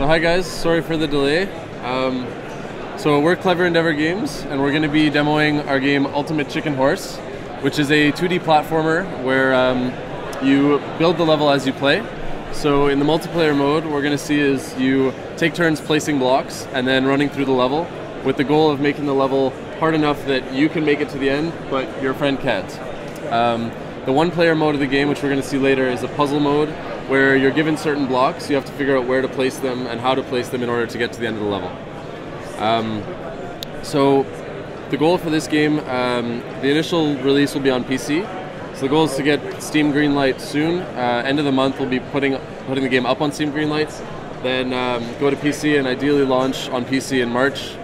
Hi guys, sorry for the delay. So we're Clever Endeavor Games, and we're going to be demoing our game Ultimate Chicken Horse, which is a 2D platformer where you build the level as you play. So in the multiplayer mode, what we're going to see is you take turns placing blocks and then running through the level with the goal of making the level hard enough that you can make it to the end, but your friend can't. The one-player mode of the game, which we're going to see later, is a puzzle mode where you're given certain blocks. You have to figure out where to place them and how to place them in order to get to the end of the level. So the goal for this game, the initial release will be on PC. So the goal is to get Steam Greenlight soon. End of the month we'll be putting the game up on Steam Greenlights, then go to PC and ideally launch on PC in March.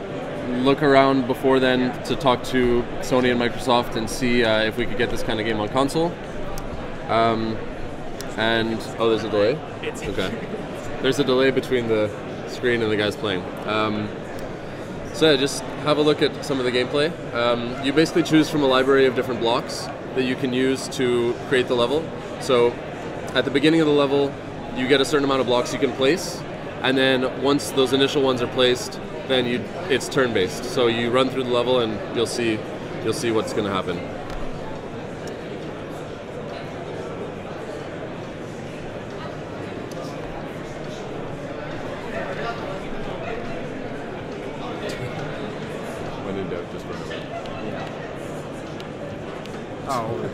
Look around before then to talk to Sony and Microsoft and see if we could get this kind of game on console. And oh, there's a delay? Okay. There's a delay between the screen and the guys playing. So yeah, just have a look at some of the gameplay. You basically choose from a library of different blocks that you can use to create the level. So at the beginning of the level, you get a certain amount of blocks you can place, and then once those initial ones are placed, then it's turn-based. So you run through the level and you'll see what's going to happen. When in doubt, just run away. Yeah. Oh.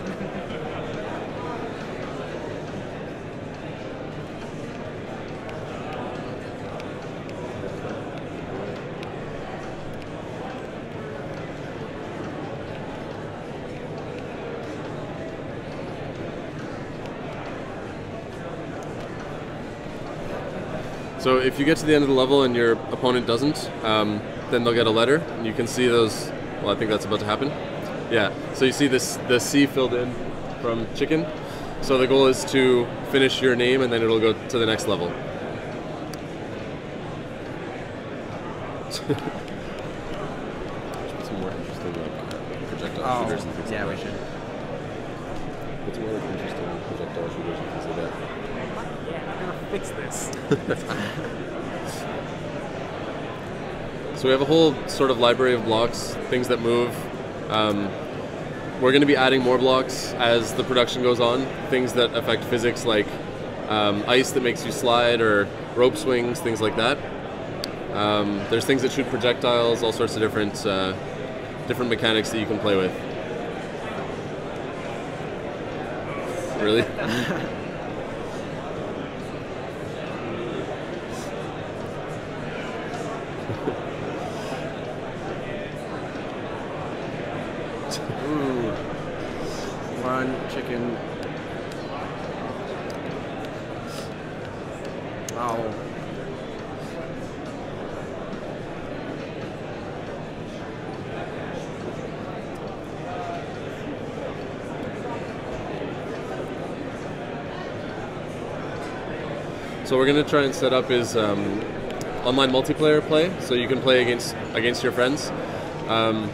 So if you get to the end of the level and your opponent doesn't, then they'll get a letter, and you can see those. Well, I think that's about to happen. Yeah. So you see the C filled in from chicken. So the goal is to finish your name, and then it'll go to the next level. Should put some more interesting projectile shooters and things like that. We should. Put some more interesting projectile shooters and things like that. Yeah, I'm gonna fix this. So we have a whole sort of library of blocks, things that move. We're going to be adding more blocks as the production goes on, things that affect physics like ice that makes you slide, or rope swings, things like that. There's things that shoot projectiles, all sorts of different mechanics that you can play with. Really? Ooh. One chicken. Oh. So what we're going to try and set up is online multiplayer play, so you can play against your friends. And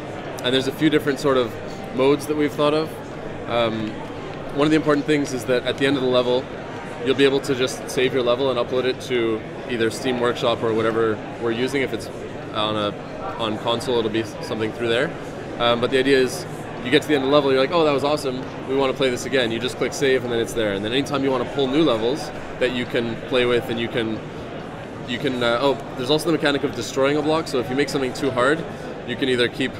there's a few different sort of modes that we've thought of. One of the important things is that at the end of the level, you'll be able to just save your level and upload it to either Steam Workshop or whatever we're using. If it's on console, it'll be something through there. But the idea is, you get to the end of the level, you're like, oh, that was awesome, we want to play this again. You just click save and then it's there. And then anytime you want to pull new levels that you can play with, and you can oh, there's also the mechanic of destroying a block. So if you make something too hard, you can either keep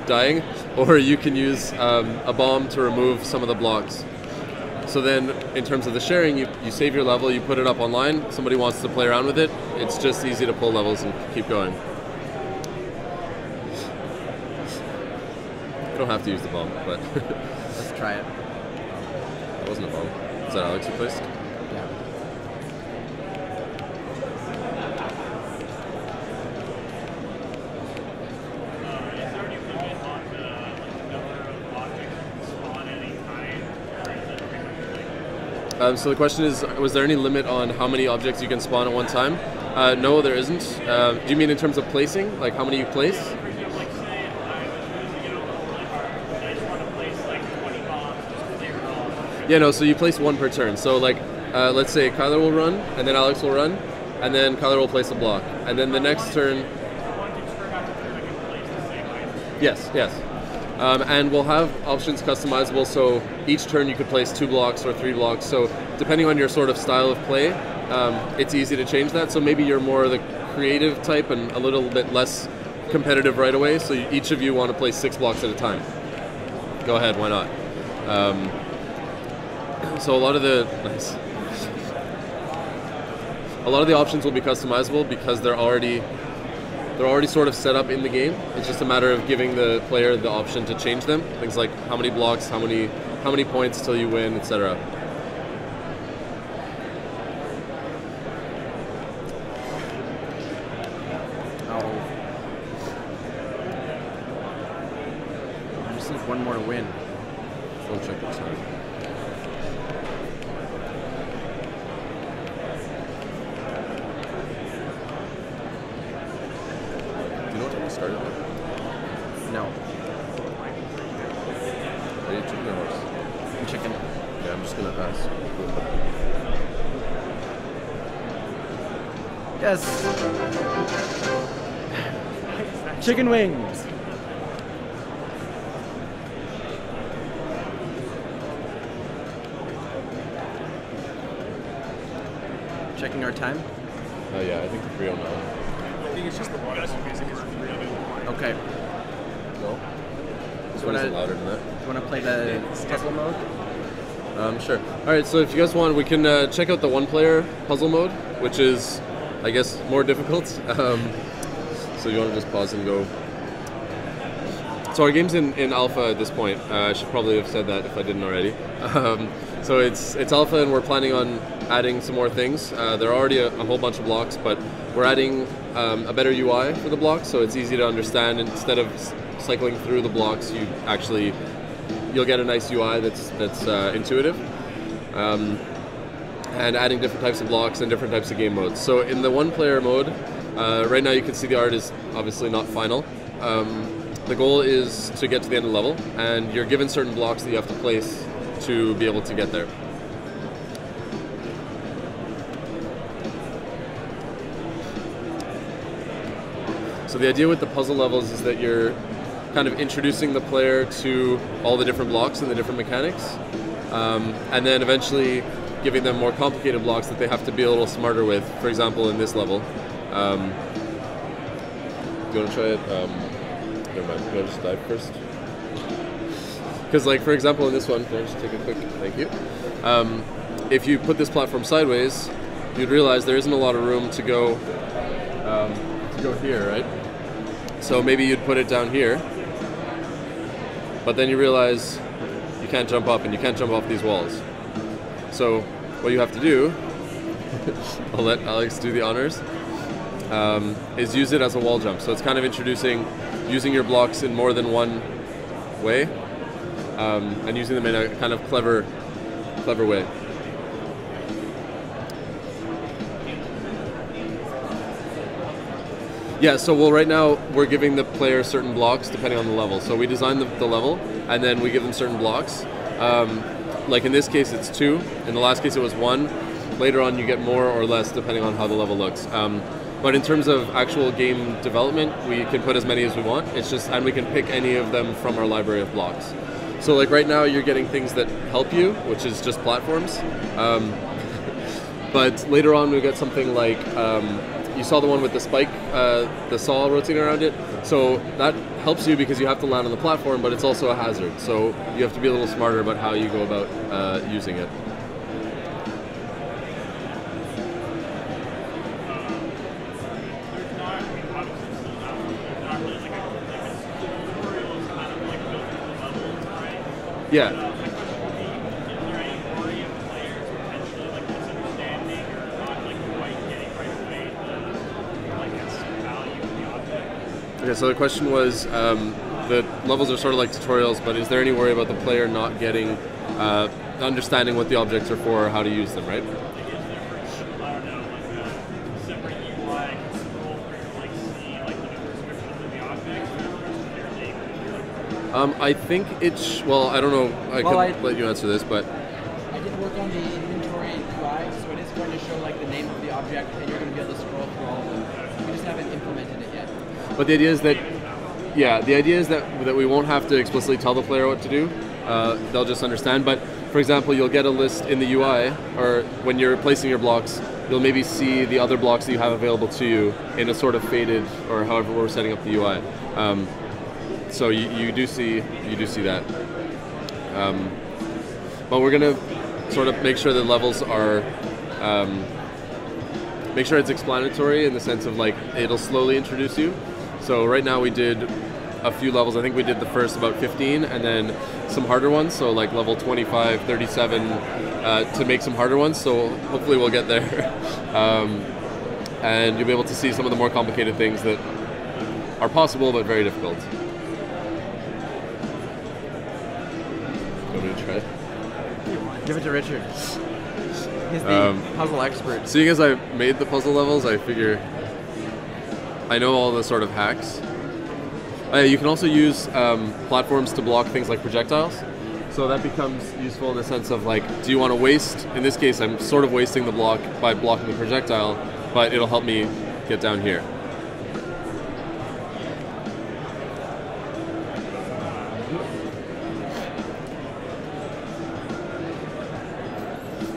dying, or you can use a bomb to remove some of the blocks. So then in terms of the sharing, you save your level, you put it up online, somebody wants to play around with it, it's just easy to pull levels and keep going. You don't have to use the bomb, but Let's try it. that wasn't a bomb. Is that Alex who placed? Yeah. So the question is, was there any limit on how many objects you can spawn at one time? No, there isn't. Do you mean in terms of placing? Like how many you place? Yeah, no, so you place one per turn. So like, let's say Kyler will run, and then Alex will run, and then Kyler will place a block, and then the next turn. Yes, yes. And we'll have options customizable, so each turn you could place 2 blocks or 3 blocks. So depending on your sort of style of play, it's easy to change that. So maybe you're more the creative type and a little bit less competitive right away. So each of you want to place 6 blocks at a time. Go ahead, why not? So a lot of the options will be customizable because they're already sort of set up in the game. It's just a matter of giving the player the option to change them. Things like how many blocks, how many points till you win, etc. I just need one more to win. Don't check this out. Started with? No. Are you chicken or horse? I'm chicken. Yeah, I'm just gonna ask. Yes. Chicken wings. Checking our time. Yeah, I think the 309. I think it's just the water music is really quiet. Okay. No? This one is louder than that. Do you want to play the puzzle mode? Sure. Alright, so if you guys want, we can check out the one-player puzzle mode, which is, I guess, more difficult. So you want to just pause and go. So our game's in alpha at this point. I should probably have said that if I didn't already. So it's alpha, and we're planning on adding some more things. There are already a whole bunch of blocks, but we're adding a better UI for the blocks, so it's easy to understand. Instead of cycling through the blocks, you'll get a nice UI that's intuitive. And adding different types of blocks and different types of game modes. So in the one-player mode, right now you can see the art is obviously not final. The goal is to get to the end of the level, and you're given certain blocks that you have to place to be able to get there. So the idea with the puzzle levels is that you're kind of introducing the player to all the different blocks and the different mechanics, and then eventually giving them more complicated blocks that they have to be a little smarter with. For example, in this level, do you want to try it? Never mind. Can I just dive first? Because, like, for example, in this one, can I just take a quick thank you? If you put this platform sideways, you'd realize there isn't a lot of room to go here, right? So maybe you'd put it down here, but then you realize you can't jump up and you can't jump off these walls. So what you have to do, I'll let Alex do the honors, is use it as a wall jump. So it's kind of using your blocks in more than one way, and using them in a kind of clever way. Yeah, so right now we're giving the player certain blocks depending on the level. So we design the level, and then we give them certain blocks. Like in this case it's 2, in the last case it was 1. Later on you get more or less depending on how the level looks. But in terms of actual game development, we can put as many as we want. And we can pick any of them from our library of blocks. So like right now you're getting things that help you, which is just platforms. But later on we get something like, you saw the one with the spike, the saw rotating around it. So that helps you because you have to land on the platform, but it's also a hazard. So you have to be a little smarter about how you go about using it. Yeah. Okay, so the question was, the levels are sort of like tutorials, but is there any worry about the player not getting, understanding what the objects are for or how to use them, right? I think it's, well, I don't know, I can let you answer this, but... I did work on the inventory UI, so it is going to show like the name of the object project, and you're going to be able to scroll through all of them. We just haven't implemented it yet. But the idea is that, yeah, the idea is that we won't have to explicitly tell the player what to do. They'll just understand. But for example, you'll get a list in the UI, or when you're placing your blocks, you'll maybe see the other blocks that you have available to you in a sort of faded, or however we're setting up the UI. So you do see that. But we're gonna sort of make sure the levels are, make sure it's explanatory in the sense of like it'll slowly introduce you. So right now we did a few levels. I think we did the first about 15 and then some harder ones. So like level 25, 37 to make some harder ones. So hopefully we'll get there. And you'll be able to see some of the more complicated things that are possible but very difficult. Want me to try? Give it to Richard. He's the puzzle expert. Seeing as I made the puzzle levels, I figure I know all the sort of hacks. You can also use platforms to block things like projectiles. So that becomes useful in the sense of like, do you want to waste, in this case I'm sort of wasting the block by blocking the projectile, but it'll help me get down here.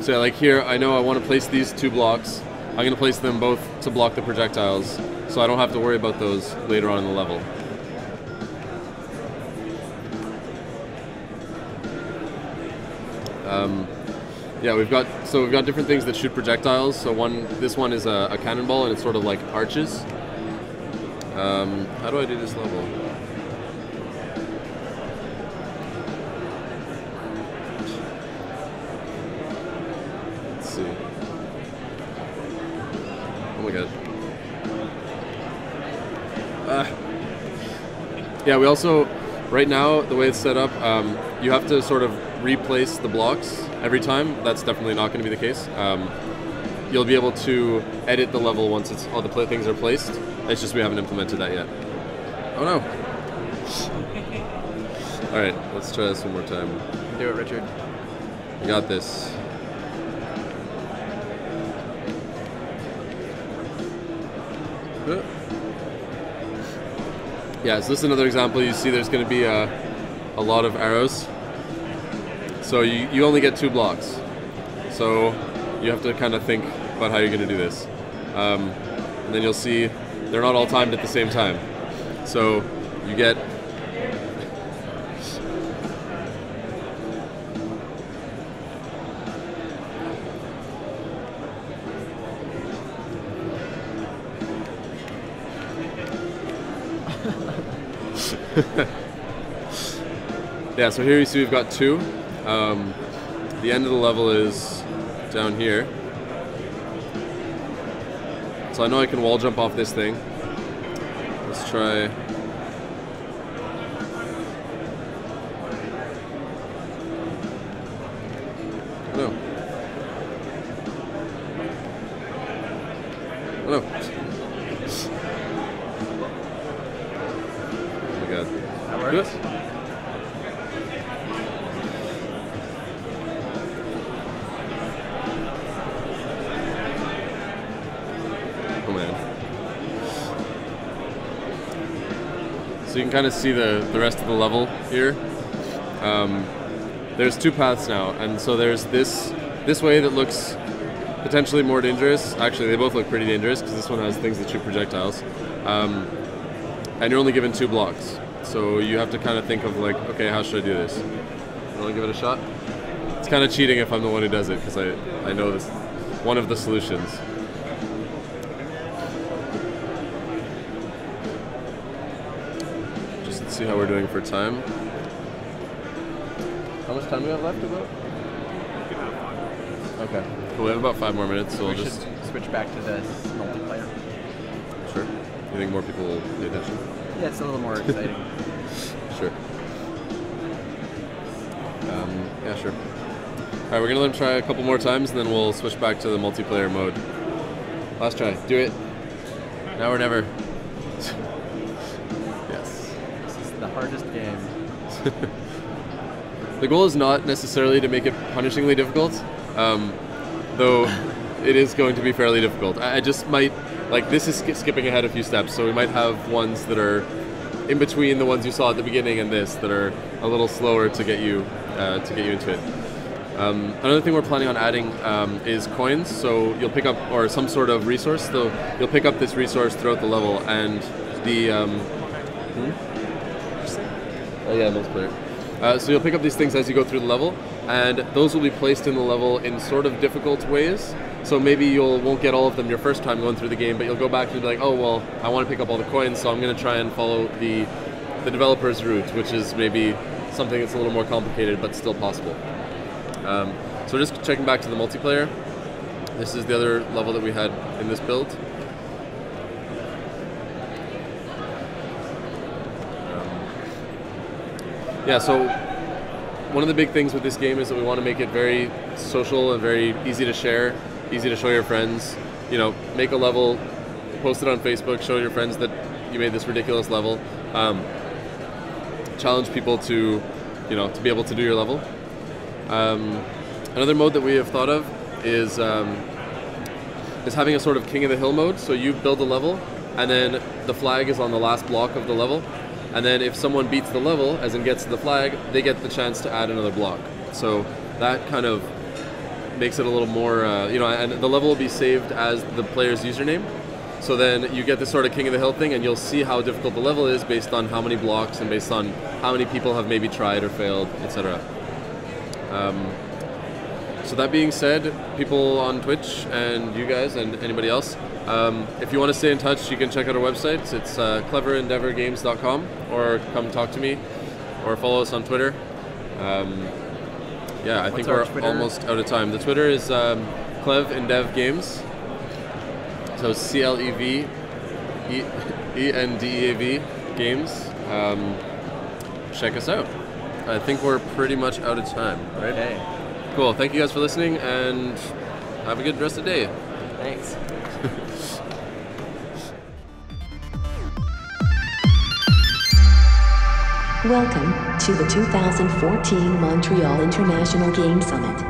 So like here, I know I want to place these two blocks. I'm going to place them both to block the projectiles, so I don't have to worry about those later on in the level. Yeah, we've got different things that shoot projectiles. So this one is a cannonball, and it's sort of like arches. How do I do this level? Let's see. Oh my god. Yeah, we also, right now, the way it's set up, you have to sort of replace the blocks every time. That's definitely not going to be the case. You'll be able to edit the level once all the things are placed. It's just we haven't implemented that yet. Oh no. Alright, let's try this one more time. Do it, Richard. You got this. Yeah, so this is another example. You see there's going to be a lot of arrows. So you only get 2 blocks. So you have to kind of think about how you're going to do this. And then you'll see they're not all timed at the same time. So you get... Yeah, so here you see we've got 2. The end of the level is down here. So I know I can wall jump off this thing. Let's try... No. Oh no. Oh my god. That works. Good. So you can kind of see the rest of the level here. There's 2 paths now, and so there's this way that looks potentially more dangerous. Actually, they both look pretty dangerous because this one has things that shoot projectiles. And you're only given 2 blocks. So you have to kind of think of like, okay, how should I do this? You want to give it a shot? It's kind of cheating if I'm the one who does it because I know this one of the solutions. See how we're doing for time. How much time do we have left about? Okay. Cool, we have about 5 more minutes, so we'll just switch back to the multiplayer. Sure. You think more people will pay attention? Yeah, it's a little more exciting. Sure. Yeah, sure. Alright, we're gonna let him try a couple more times and then we'll switch back to the multiplayer mode. Last try. Do it. Now or never. The hardest game. The goal is not necessarily to make it punishingly difficult, though it is going to be fairly difficult. I just might, like, this is skipping ahead a few steps, so we might have ones that are in between the ones you saw at the beginning and this that are a little slower to get you into it. Another thing we're planning on adding is coins. So you'll pick up, or some sort of resource. So you'll pick up this resource throughout the level, and the oh yeah, multiplayer. So you'll pick up these things as you go through the level, and those will be placed in the level in sort of difficult ways. So maybe you won't get all of them your first time going through the game, but you'll go back and be like, oh well, I want to pick up all the coins, so I'm going to try and follow the developer's route, which is maybe something that's a little more complicated but still possible. So just checking back to the multiplayer, this is the other level that we had in this build. Yeah, so one of the big things with this game is that we want to make it very social and very easy to share, easy to show your friends. You know, make a level, post it on Facebook, show your friends that you made this ridiculous level. Challenge people to, you know, to be able to do your level. Another mode that we have thought of is having a sort of King of the Hill mode. So you build a level, and then the flag is on the last block of the level. And then if someone beats the level, as in gets to the flag, they get the chance to add another block. So that kind of makes it a little more, you know, and the level will be saved as the player's username. So then you get this sort of King of the Hill thing, and you'll see how difficult the level is based on how many blocks and based on how many people have maybe tried or failed, etc. So that being said, people on Twitch and you guys and anybody else, if you want to stay in touch, you can check out our website. It's cleverendeavorgames.com, or come talk to me, or follow us on Twitter. Yeah, I think we're almost out of time. The Twitter is clevendeavgames. So CLEVENDEAV games. Check us out. I think we're pretty much out of time, right? Okay. Cool. Thank you guys for listening, and have a good rest of the day. Thanks. Welcome to the 2014 Montreal International Game Summit.